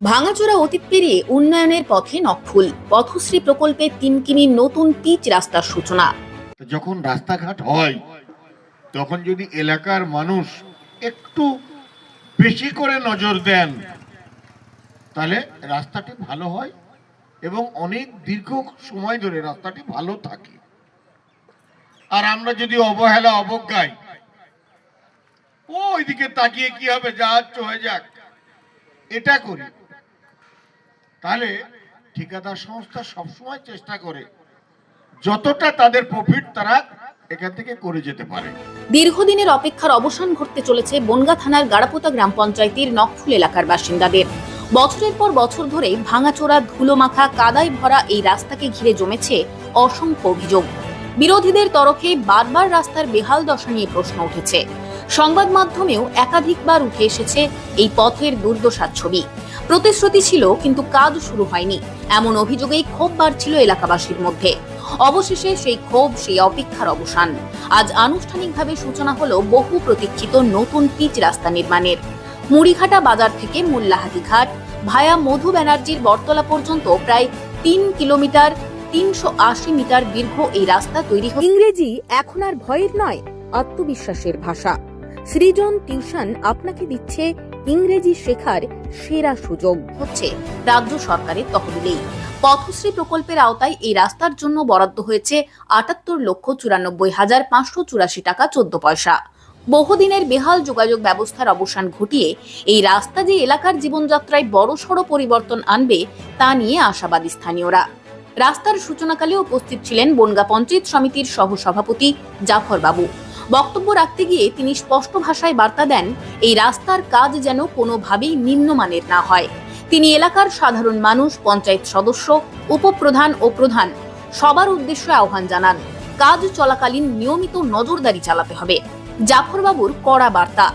ভাঙাচোরা অতীত পেরিয়ে উন্নয়নের পথে নকফুল পথশ্রী প্রকল্পে ৩ কিমি নতুন পিচ রাস্তার সূচনা। যখন রাস্তাঘাট হয় তখন যদি এলাকার মানুষ একটু বেশি করে নজর দেন তাহলে রাস্তাটি ভালো হয় এবং অনেক দীর্ঘ সময় ধরে রাস্তাটি ভালো থাকে। আর আমরা যদি অবহেলা অবজ্ঞায় ওইদিকে তাকিয়ে কি হবে জাহাজ হয়ে যাক এটা করি, তাহলে ঠিকাদার সংস্থা সবসময় চেষ্টা করে যতটা তাদের প্রফিট তারা এখান থেকে করে যেতে পারে। দীর্ঘদিনের অপেক্ষার অবসান ঘটতে চলেছে বনগাঁ থানার গাড়াপোতা গ্রাম পঞ্চায়েতের নকফুল এলাকার বাসিন্দাদের। বছরের পর বছর ধরে ভাঙাচোরা ধুলোমাখা কাদায় ভরা এই রাস্তাকে ঘিরে জমেছে অসংখ্য অভিযোগ। বিরোধীদের তরফে বারবার রাস্তার বেহাল দশা নিয়ে প্রশ্ন উঠেছে। সংবাদ মাধ্যমেও একাধিকবার উঠে এসেছে এই পথের দুর্দশার ছবি। প্রতিশ্রুতি ছিল কিন্তু কাজ শুরু হয়নি, এমন অভিযোগেই ক্ষোভ বাড়ছিল এলাকাবাসীর মধ্যে। অবশেষে সেই ক্ষোভ, সেই অপেক্ষার অবসান। আজ আনুষ্ঠানিকভাবে সূচনা হলো বহু প্রতীক্ষিত নতুন পিচ রাস্তা নির্মাণের। মুড়িঘাটা বাজার থেকে মোল্লাহাটি ঘাট ভায়া মধু ব্যানার্জির বটতলা পর্যন্ত প্রায় ৩ কিলোমিটার ৩৮০ মিটার দীর্ঘ এই রাস্তা তৈরি হয়। ইংরেজি এখন আর ভয়ের নয়, আত্মবিশ্বাসের ভাষা। সৃজন টিউশন আপনাকে দিচ্ছে ইংরেজি শেখার সেরা সুযোগ। হচ্ছে রাজ্য সরকারের তহবিলেই। পথশ্রী প্রকল্পের আওতায় এই রাস্তার জন্য বরাদ্দ হয়েছে ৭৮,৯৪,৫৮৪ টাকা ১৪ পয়সা। বহুদিনের বেহাল যোগাযোগ ব্যবস্থার অবসান ঘটিয়ে এই রাস্তা যে এলাকার জীবনযাত্রায় বড়সড় পরিবর্তন আনবে তা নিয়ে আশাবাদী স্থানীয়রা। রাস্তার সূচনাকালে উপস্থিত ছিলেন বনগাঁ পঞ্চায়েত সমিতির সহসভাপতি জাফর বাবু। বক্তব্য রাখতে গিয়ে তিনি স্পষ্ট ভাষায় বার্তা দেন, এই রাস্তার কাজ যেন কোনোভাবেই নিম্নমানের না হয়। তিনি এলাকার সাধারণ মানুষ, পঞ্চায়েত সদস্য, উপপ্রধান ও প্রধান সবার উদ্দেশ্যে আহ্বান জানান, কাজ চলাকালীন নিয়মিত নজরদারি চালাতে হবে। জাফরবাবুর কড়া বার্তা,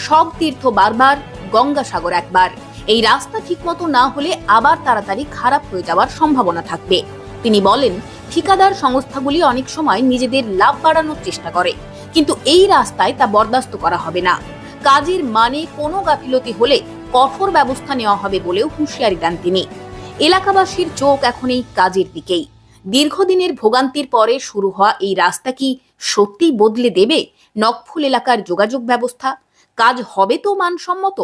সব তীর্থ বারবার, গঙ্গাসাগর একবার। এই রাস্তা ঠিকমতো না হলে আবার তাড়াতাড়ি খারাপ হয়ে যাওয়ার সম্ভাবনা থাকবে। তিনি বলেন, ঠিকাদার সংস্থাগুলি অনেক সময় নিজেদের লাভ বাড়ানোর চেষ্টা করে, কিন্তু এই রাস্তায় তা বরদাস্ত করা হবে না। কাজের মানে কোনো গাফিলতি হলে কঠোর ব্যবস্থা নেওয়া হবে বলেও হুঁশিয়ারি দেন তিনি। এলাকাবাসীর চোখ এখন এই কাজের দিকেই। দীর্ঘদিনের ভোগান্তির পরে শুরু হওয়া এই রাস্তা কি সত্যিই বদলে দেবে নকফুল এলাকার যোগাযোগ ব্যবস্থা? কাজ হবে তো মানসম্মত?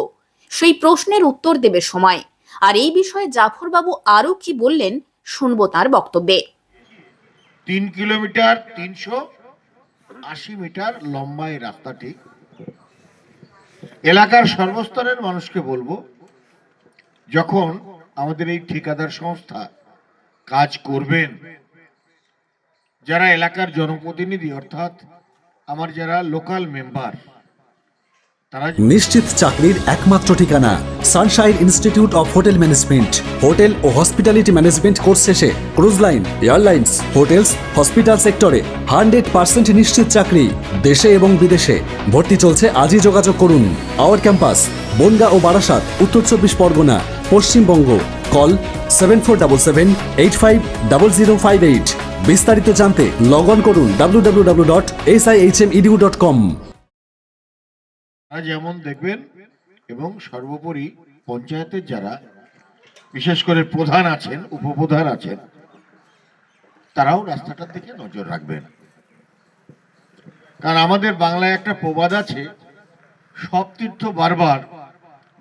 সেই প্রশ্নের উত্তর দেবে সময়। আর এই বিষয়ে জাফরবাবু আরো কি বললেন শুনবো তার বক্তব্যে। ৩ কিলোমিটার ৩৮০ মিটার লম্বা এই রাস্তাটি। এলাকার সর্বস্তরের মানুষকে বলবো, যখন আমাদের এই ঠিকাদার সংস্থা কাজ করবেন, যারা এলাকার জনপ্রতিনিধি অর্থাৎ আমার যারা লোকাল মেম্বার, তারা নিশ্চিত চাকরির একমাত্র ঠিকানা Sunshine Institute of Hotel Management. Hotel ও হসপিটালিটি ম্যানেজমেন্ট কোর্স শেষে cruise line, airlines, hotels, hospital সেক্টরে 100% নিশ্চিত চাকরি দেশে এবং বিদেশে। ভর্তি চলছে, আজই যোগাযোগ করুন। আওয়ার ক্যাম্পাস বনগাঁ ও বারাসাত, উত্তর 24 পরগনা, পশ্চিমবঙ্গ। কল 7477850058। বিস্তারিত জানতে লগ অন করুন www.sihmedu.com। যেমন দেখবেন, এবং সর্বোপরি পঞ্চায়েতের যারা বিশেষ করে প্রধান আছেন, উপপ্রধান আছেন, তারাও রাস্তাটার দিকে নজর রাখবেন। কারণ আমাদের বাংলায় একটা প্রবাদ আছে, সব তীর্থ বারবার,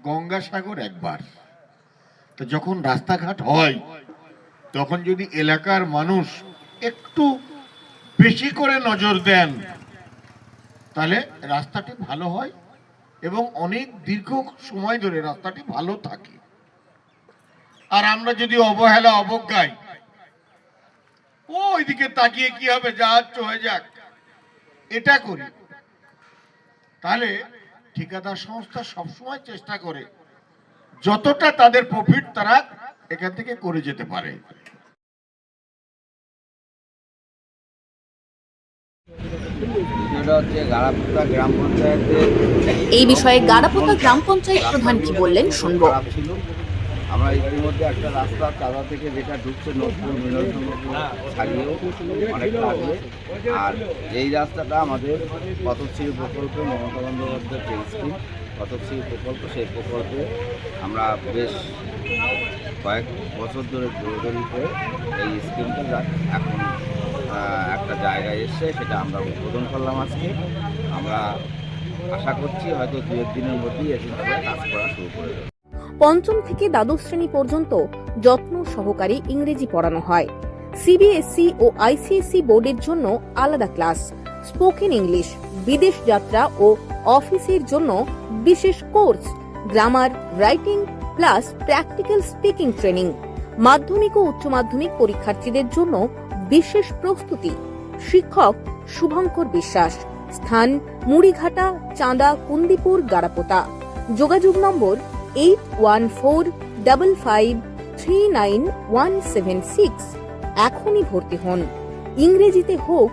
গঙ্গাসাগর একবার। তো যখন রাস্তাঘাট হয় তখন যদি এলাকার মানুষ একটু বেশি করে নজর দেন তাহলে রাস্তাটি ভালো হয় এবং অনেক দীর্ঘ সময় ধরে রাস্তাটি ভালো থাকে। আর আমরা যদি অবহেলা অবজ্ঞায় ওইদিকে তাকিয়ে কি হবে জাহাজ হয়ে যাক এটা করি, তাহলে ঠিকাদার সংস্থা সবসময় চেষ্টা করে যতটা তাদের প্রফিট তারা এখান থেকে করে যেতে পারে। এই বিষয়ে গাড়াপোতা গ্রাম পঞ্চায়েত প্রধান কি বললেন শুনবো। আমরা ইতিমধ্যে একটা রাস্তা চাঁদা থেকে যেটা ঢুকছে নতুন ছাড়িয়েও অনেক লাগবে। আর এই রাস্তাটা আমাদের পথশ্রী প্রকল্প, মমতা বন্দ্যোপাধ্যায়ের যে স্কিম পথশ্রী প্রকল্প, সেই প্রকল্পে আমরা বেশ কয়েক বছর ধরে দৌড়দৌড়ি করে এই স্কিমটা এখন একটা জায়গায় এসছে, সেটা আমরা উদ্বোধন করলাম আজকে। আমরা আশা করছি হয়তো 2-1 দিনের মধ্যেই এসে কাজ করা শুরু করে দেবে। পঞ্চম থেকে দ্বাদশ শ্রেণী পর্যন্ত যত্ন সহকারে ইংরেজি পড়ানো হয়। সিবিএসই ও আইসিএসসি বোর্ডের জন্য আলাদা ক্লাস, স্পোকেন ইংলিশ, বিদেশ যাত্রা ও অফিসের জন্য বিশেষ course, grammar, writing plus practical speaking training. মাধ্যমিক ও উচ্চ মাধ্যমিক পরীক্ষার্থীদের জন্য বিশেষ প্রস্তুতি। শিক্ষক শুভঙ্কর বিশ্বাস। স্থান মুড়িঘাটা, চাঁদা, কুন্দিপুর, গারাপোতা। যোগাযোগ নম্বর 8145539176। এখনই ভর্তি হন। ইংরেজিতে হোক